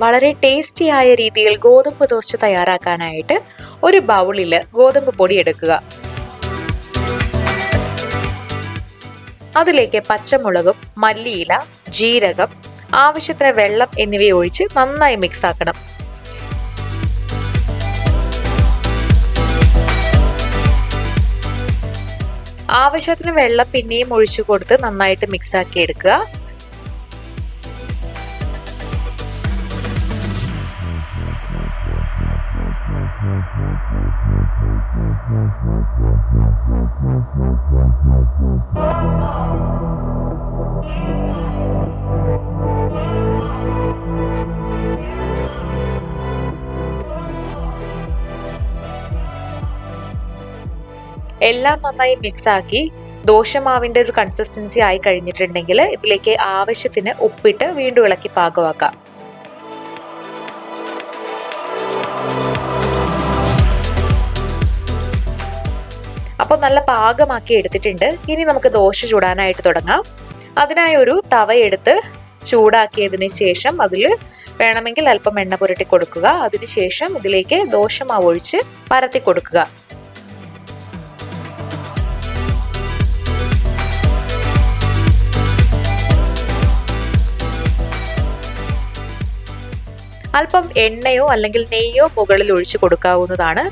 വളരെ ടേസ്റ്റി ആയ രീതിയിൽ ഗോതമ്പ് ദോശ തയ്യാറാക്കാനായിട്ട് ഒരു ബൗളിൽ ഗോതമ്പ് പൊടി എടുക്കുക. അതിലേക്ക് പച്ചമുളകും മല്ലിയില, ജീരകം, ആവശ്യത്തിന് വെള്ളം എന്നിവ ഒഴിച്ച് നന്നായി മിക്സ് ആക്കണം. ആവശ്യത്തിന് വെള്ളം പിന്നെയും ഒഴിച്ചു കൊടുത്ത് നന്നായിട്ട് മിക്സ് ആക്കി എടുക്കുക. എല്ലാം നന്നായി മിക്സ് ആക്കി ദോശമാവിന്റെ ഒരു കൺസിസ്റ്റൻസി ആയി കഴിഞ്ഞിട്ടുണ്ടെങ്കിൽ ഇതിലേക്ക് ആവശ്യത്തിന് ഉപ്പിട്ട് വീണ്ടും ഇളക്കി പാകമാക്കാം. അപ്പോൾ നല്ല പാകമാക്കി എടുത്തിട്ടുണ്ട്. ഇനി നമുക്ക് ദോശ ചുടാനായിട്ട് തുടങ്ങാം. അതിനായി ഒരു തവയെടുത്ത് ചൂടാക്കിയതിന് ശേഷം അതിൽ വേണമെങ്കിൽ അല്പം എണ്ണ പുരട്ടി കൊടുക്കുക. അതിനുശേഷം ഇതിലേക്ക് ദോശമാവ് ഒഴിച്ച് പരത്തി കൊടുക്കുക. അല്പം എണ്ണയോ അല്ലെങ്കിൽ നെയ്യോ മുകളിൽ ഒഴിച്ചു കൊടുക്കാവുന്നതാണ്.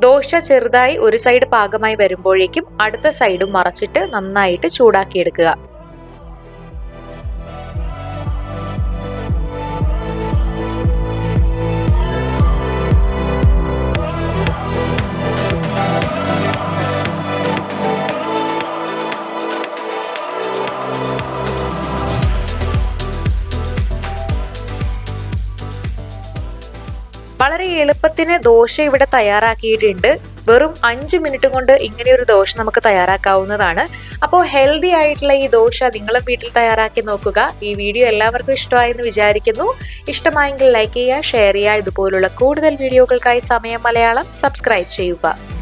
ദോശ ചെറുതായി ഒരു സൈഡ് പാകമായി വരുമ്പോഴേക്കും അടുത്ത സൈഡും മറച്ചിട്ട് നന്നായിട്ട് ചൂടാക്കിയെടുക്കുക. വളരെ എളുപ്പത്തിന് ദോശ ഇവിടെ തയ്യാറാക്കിയിട്ടുണ്ട്. വെറും 5 മിനിറ്റ് കൊണ്ട് ഇങ്ങനെയൊരു ദോശ നമുക്ക് തയ്യാറാക്കാവുന്നതാണ്. അപ്പോൾ ഹെൽത്തി ആയിട്ടുള്ള ഈ ദോശ നിങ്ങളും വീട്ടിൽ തയ്യാറാക്കി നോക്കുക. ഈ വീഡിയോ എല്ലാവർക്കും ഇഷ്ടമായെന്ന് വിചാരിക്കുന്നു. ഇഷ്ടമായെങ്കിൽ ലൈക്ക് ചെയ്യുക, ഷെയർ ചെയ്യുക. ഇതുപോലുള്ള കൂടുതൽ വീഡിയോകൾക്കായി സമയം മലയാളം സബ്സ്ക്രൈബ് ചെയ്യുക.